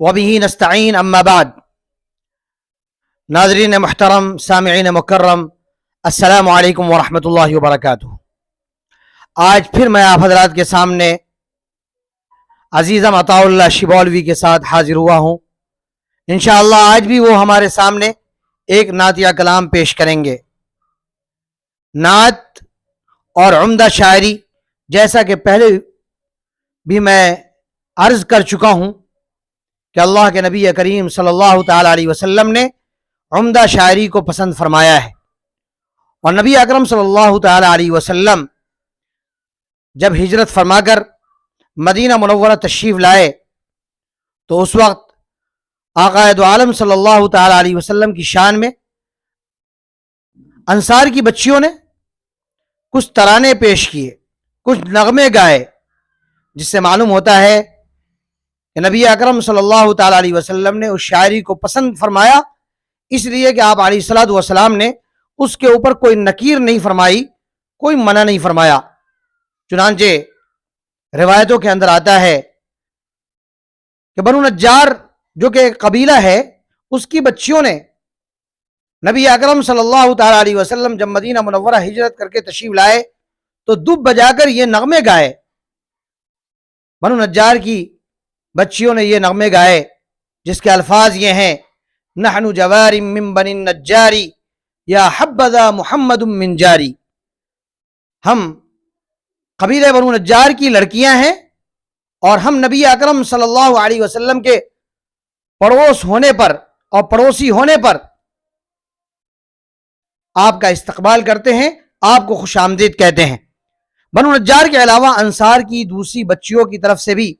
وبہ نستعین اما بعد. ناظرین محترم، سامعین مکرم، السلام علیکم ورحمۃ اللہ وبرکاتہ. آج پھر میں آپ حضرات کے سامنے عزیزم عطا اللہ شبولوی کے ساتھ حاضر ہوا ہوں. انشاءاللہ آج بھی وہ ہمارے سامنے ایک نعتیہ کلام پیش کریں گے. نعت اور عمدہ شاعری، جیسا کہ پہلے بھی میں عرض کر چکا ہوں کہ اللہ کے نبی کریم صلی اللہ تعالی علیہ وسلم نے عمدہ شاعری کو پسند فرمایا ہے. اور نبی اکرم صلی اللہ تعالی علیہ وسلم جب ہجرت فرما کر مدینہ منورہ تشریف لائے تو اس وقت آقا دو عالم صلی اللہ تعالی علیہ وسلم کی شان میں انصار کی بچیوں نے کچھ ترانے پیش کیے، کچھ نغمے گائے، جس سے معلوم ہوتا ہے کہ نبی اکرم صلی اللہ تعالی علیہ وسلم نے اس شاعری کو پسند فرمایا، اس لیے کہ آپ علیہ الصلوۃ والسلام نے اس کے اوپر کوئی نکیر نہیں فرمائی، کوئی منع نہیں فرمایا. چنانچہ روایتوں کے اندر آتا ہے کہ بنو نجار جو کہ ایک قبیلہ ہے، اس کی بچیوں نے نبی اکرم صلی اللہ تعالی علیہ وسلم جب مدینہ منورہ ہجرت کر کے تشریف لائے تو دب بجا کر یہ نغمے گائے. بنو نجار کی بچیوں نے یہ نغمے گائے جس کے الفاظ یہ ہیں: نحن جوار من بنی النجاری یا حبذا محمد من جاری. ہم قبیلہ بنو نجار کی لڑکیاں ہیں اور ہم نبی اکرم صلی اللہ علیہ وسلم کے پڑوس ہونے پر اور پڑوسی ہونے پر آپ کا استقبال کرتے ہیں، آپ کو خوش آمدید کہتے ہیں. بنو نجار کے علاوہ انصار کی دوسری بچیوں کی طرف سے بھی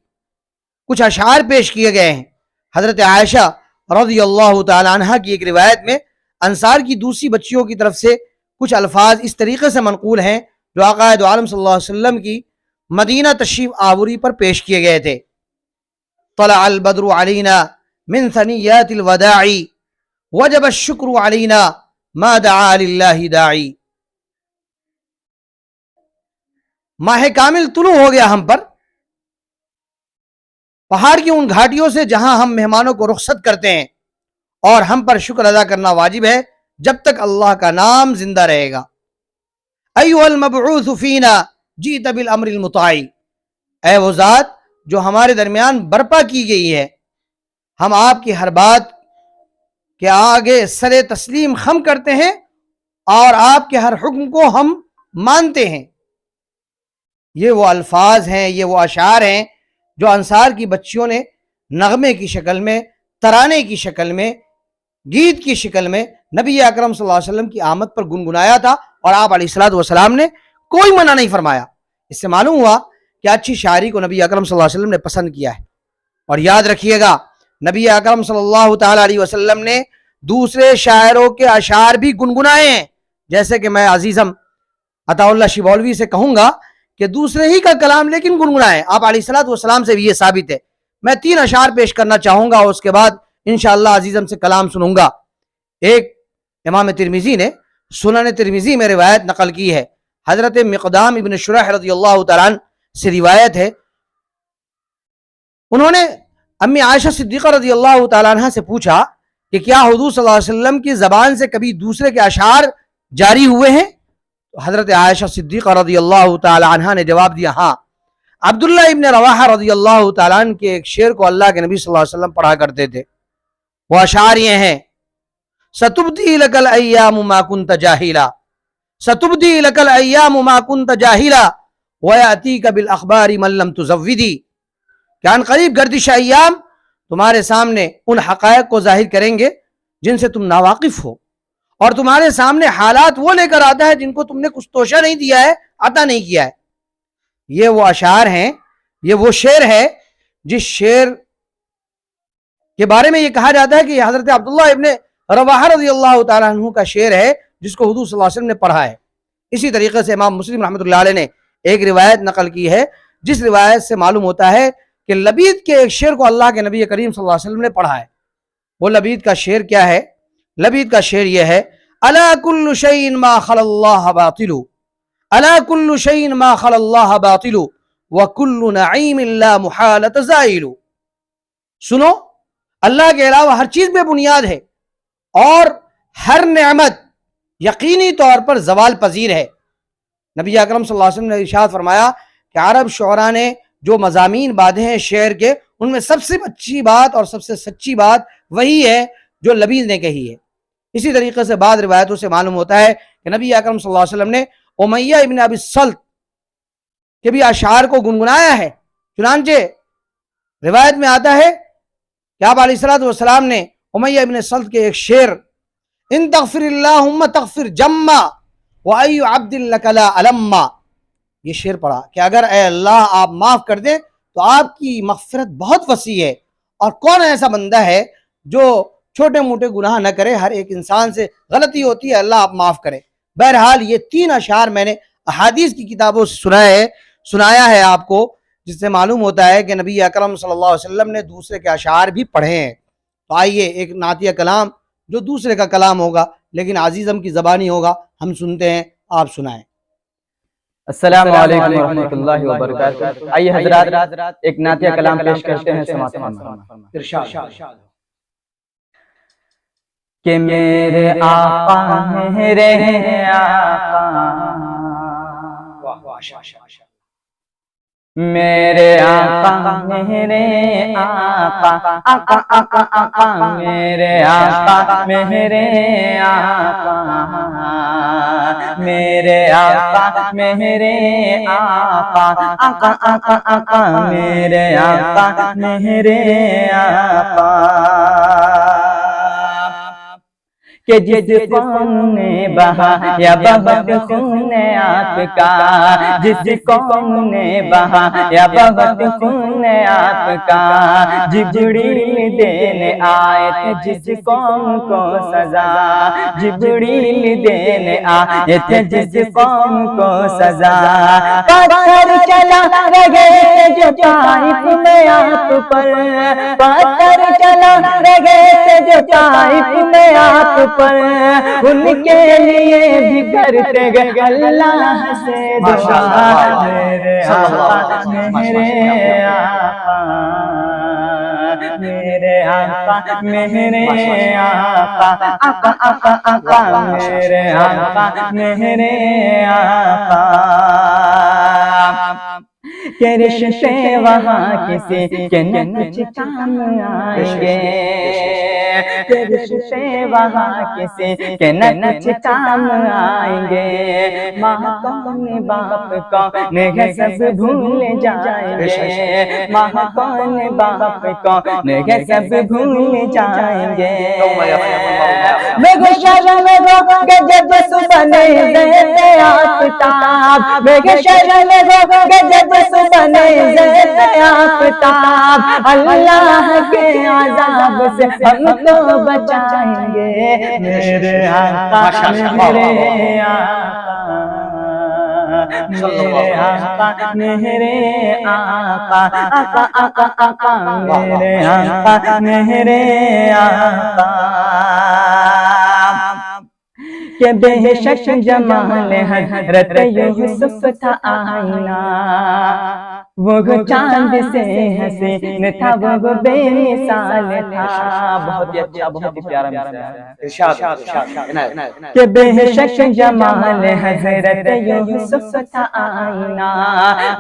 کچھ اشعار پیش کیے گئے ہیں. حضرت عائشہ رضی اللہ تعالی عنہ کی ایک روایت میں انصار کی دوسری بچیوں کی طرف سے کچھ الفاظ اس طریقے سے منقول ہیں جو آقا دو عالم صلی اللہ علیہ وسلم کی مدینہ تشریف آوری پر پیش کیے گئے تھے. طلع البدر علینا من ثنیات الوداع وجب الشکر علینا ما دعا للہ داعی. ماہ کامل طلوع ہو گیا ہم پر پہاڑ کی ان گھاٹیوں سے جہاں ہم مہمانوں کو رخصت کرتے ہیں، اور ہم پر شکر ادا کرنا واجب ہے جب تک اللہ کا نام زندہ رہے گا. ایھا المبعوث فینا جئت بالامر المطاع. اے وہ ذات جو ہمارے درمیان برپا کی گئی ہے، ہم آپ کی ہر بات کے آگے سر تسلیم خم کرتے ہیں اور آپ کے ہر حکم کو ہم مانتے ہیں. یہ وہ الفاظ ہیں، یہ وہ اشعار ہیں جو انصار کی بچیوں نے نغمے کی شکل میں، ترانے کی شکل میں، گیت کی شکل میں نبی اکرم صلی اللہ علیہ وسلم کی آمد پر گنگنایا تھا، اور آپ علیہ الصلوۃ والسلام نے کوئی منع نہیں فرمایا. اس سے معلوم ہوا کہ اچھی شاعری کو نبی اکرم صلی اللہ علیہ وسلم نے پسند کیا ہے. اور یاد رکھیے گا، نبی اکرم صلی اللہ تعالی علیہ وسلم نے دوسرے شاعروں کے اشعار بھی گنگنائے ہیں. جیسے کہ میں عزیزم عطا اللہ شبولوی سے کہوں گا کہ دوسرے ہی کا کلام لیکن گنگنائے. آپ علیہ الصلوۃ والسلام سے بھی یہ ثابت ہے. میں 3 اشعار پیش کرنا چاہوں گا اور اس کے بعد انشاءاللہ عزیزم سے کلام سنوں گا. ایک امام ترمذی نے سنن ترمذی میں روایت نقل کی ہے، حضرت مقدام ابن شرح رضی اللہ تعالیٰ عنہ سے روایت ہے. انہوں نے امی عائشہ صدیقہ رضی اللہ تعالیٰ عنہ سے پوچھا کہ کیا حضور صلی اللہ علیہ وسلم کی زبان سے کبھی دوسرے کے اشعار جاری ہوئے ہیں؟ حضرت عائشہ صدیقہ رضی اللہ تعالی عنہ نے جواب دیا، ہاں. عبداللہ ابن رواحہ رضی اللہ تعالیٰ عنہ کے ایک شعر کو اللہ کے نبی صلی اللہ علیہ وسلم پڑھا کرتے تھے. وہ اشعار یہ ہیں: ستبدی لک الایام ما کنت جاہلا، ستبدی لک الایام ما کنت جاہلا ویاتیک بالاخبار من لم تزودی. کہ ان قریب گردش ایام تمہارے سامنے ان حقائق کو ظاہر کریں گے جن سے تم ناواقف ہو، اور تمہارے سامنے حالات وہ لے کر آتا ہے جن کو تم نے کچھ توشہ نہیں دیا ہے، عطا نہیں کیا ہے. یہ وہ اشعار ہیں، یہ وہ شعر ہے جس شعر کے بارے میں یہ کہا جاتا ہے کہ یہ حضرت عبداللہ ابن رواحہ رضی اللہ تعالیٰ عنہ کا شعر ہے جس کو حضور صلی اللہ علیہ وسلم نے پڑھا ہے. اسی طریقے سے امام مسلم رحمۃ اللہ علیہ نے ایک روایت نقل کی ہے جس روایت سے معلوم ہوتا ہے کہ لبید کے ایک شعر کو اللہ کے نبی کریم صلی اللہ علیہ وسلم نے پڑھا ہے. وہ لبید کا شعر کیا ہے؟ لبید کا شعر یہ ہے: الا کل شیء ما خلا اللہ باطل، الا کل شیء ما خلا اللہ باطل وکل نعیم لا محالۃ زائل. سنو، اللہ کے علاوہ ہر چیز بے بنیاد ہے اور ہر نعمت یقینی طور پر زوال پذیر ہے۔ نبی اکرم صلی اللہ علیہ وسلم نے ارشاد فرمایا کہ عرب شعراء نے جو مضامین باندھے ہیں شعر کے، ان میں سب سے اچھی بات اور سب سے سچی بات وہی ہے جو لبید نے کہی ہے۔ اسی طریقے سے بعض روایتوں سے معلوم ہوتا ہے کہ نبی اکرم صلی اللہ علیہ وسلم نے امیہ ابن ابی الصلت کے بھی اشعار کو گنگنایا ہے۔ چنانچہ روایت میں آتا ہے کہ آپ علیہ الصلوۃ والسلام نے امیہ ابن الصلت کے ایک شعر ان تغفر اللہم تغفر جما وای عبد لک لا علما، یہ شعر پڑھا کہ اگر اے اللہ آپ معاف کر دیں تو آپ کی مغفرت بہت وسیع ہے، اور کون ایسا بندہ ہے جو چھوٹے موٹے گناہ نہ کرے، ہر ایک انسان سے غلطی ہوتی ہے، اللہ آپ معاف کرے۔ بہرحال یہ 3 اشعار میں نے احادیث کی کتابوں سے سنایا ہے آپ کو، جس سے معلوم ہوتا ہے کہ نبی اکرم صلی اللہ علیہ وسلم نے دوسرے کے اشعار بھی پڑھے ہیں۔ تو آئیے ایک نعتیہ کلام جو دوسرے کا کلام ہوگا لیکن عزیزم کی زبانی ہوگا، ہم سنتے ہیں، آپ سنائیں۔ السلام علیکم ورحمۃ اللہ وبرکاتہ۔ آئیے حضرات ایک نعتیہ کلام پیش کرتے ہیں، سماعت فرمائیں۔ کہ میرے آقا میرے آقا، میرے آقا میرے آقا، آقا آقا آقا میرے آقا میرے آقا، میرے آقا میرے آقا، آقا آقا آقا میرے آقا میرے آقا، کہ جس قوم نے بہا یا بہت خون آپ کا، جس قوم نے بہا یا بہت خون آپ کا، جبریل دینے آئے تھے جس قوم کو سزا، جبریل دینے آئے تھے جس قوم کو سزا، پتھر چلا رہے تھے جو طائف میں آپ پر، پتھر چلا رہے تھے جو طائف میں آپ پر، ان کے لیے بھی کرتے گئے اللہ سے دعا، میرے آقا میرے آقا، میرے آقا میرے آقا، آقا آقا آقا میرے آقا میرے آقا، کہ رشتے وہاں کسی کے نچ کام آئیں گے، کہ رشتے وہاں کسی کے نچ کام آئیں گے، ماں کون باپ کون ہے سب بھول جائیں گے، ماں کون باپ کون ہے سب بھول جائیں گے، میرے شرم ہو کہ جب صبح نظر آفتاب، میرے شرم ہو کہ جب صبح نظر آفتاب، اللہ کے عذاب سے ہم کو بچائیں گے، میرے آقا میرے آقا، میرے آقا میرے آقا، آقا آقا آقا میرے آقا میرے آقا، کہ بے شک جمال حضرت یوسف تھا آئینہ، وہ چاند سے حسین تھا، وہ بے مثال تھا، بہت ہی اچھا بہت ہی پیارا مثال، کہ بے شک جمال حضرت یوسف تھا آئینہ،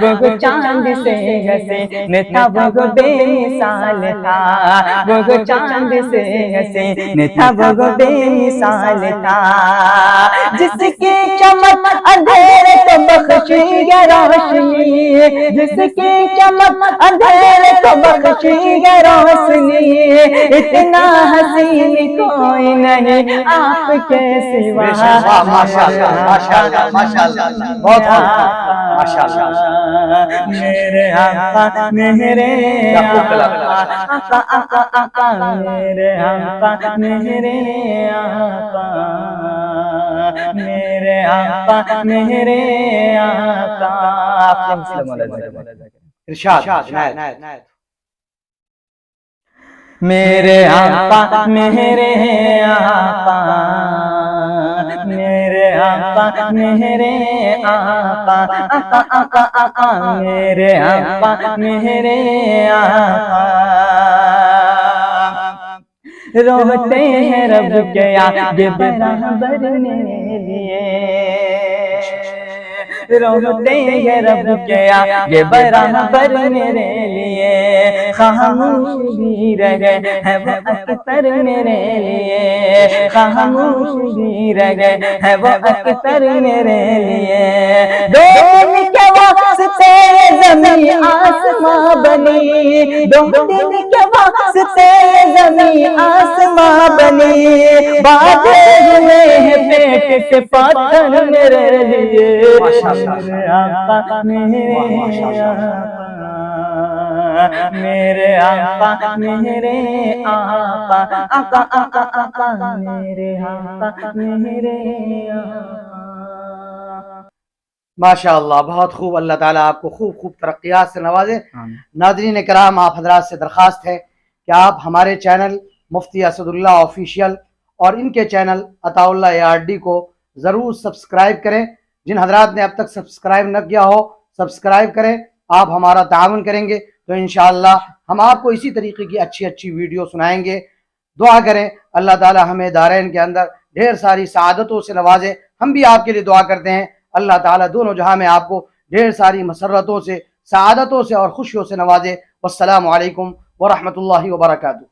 وہ چاند سے حسین تھا، وہ بے مثال تھا، وہ چاند سے حسین تھا، وہ بے مثال تھا، جس کی چمک اندھیرے کو بخشی ہے روشنی، جس کی چمک اندھیرے کو بخشی ہے روشنی، اتنا حسین کوئی نہیں آپ کے سوا، میرے آقا میرے آقا، آقا آقا میرے آقا میرے آقا، میرے آقا میرے آقا، ارشاد میرے آقا میرے آقا، میرے آقا میرے آقا، آقا آقا آقا میرے آقا میرے آقا، روتے ہیں رب کے آگے برابر میرے لیے، روتے ہیں رب کے آگے برابر میرے لیے، خاموش بھی رہے ہیں وہ اکثر میرے لیے، خاموش بھی رہے ہیں وہ اکثر میرے لیے، دو دن کے واسطے زمین آسماں بنی، دو دن کے واسطے زمین آسماں بنی، باندھے ہوئے ہیں پیٹ سے پتھر میرے لیے، میرے آقا میرے آقا میرے آقا میرے آقا، آقا آقا آقا میرے آقا میرے آقا۔ ماشاءاللہ، بہت خوب، اللہ تعالیٰ آپ کو خوب خوب ترقیات سے نوازے۔ ناظرین کرام، آپ حضرات سے درخواست ہے کہ آپ ہمارے چینل مفتی اسد اللہ آفیشیل اور ان کے چینل عطا اللہ ARD کو ضرور سبسکرائب کریں۔ جن حضرات نے اب تک سبسکرائب نہ کیا ہو سبسکرائب کریں، آپ ہمارا تعاون کریں گے تو انشاءاللہ ہم آپ کو اسی طریقے کی اچھی اچھی ویڈیو سنائیں گے۔ دعا کریں اللہ تعالیٰ ہمیں دارین کے اندر ڈھیر ساری سعادتوں سے نوازے۔ ہم بھی آپ کے لیے دعا کرتے ہیں اللہ تعالیٰ دونوں جہاں میں آپ کو ڈھیر ساری مسرتوں سے، سعادتوں سے اور خوشیوں سے نوازے۔ والسلام علیکم ورحمۃ اللہ وبرکاتہ۔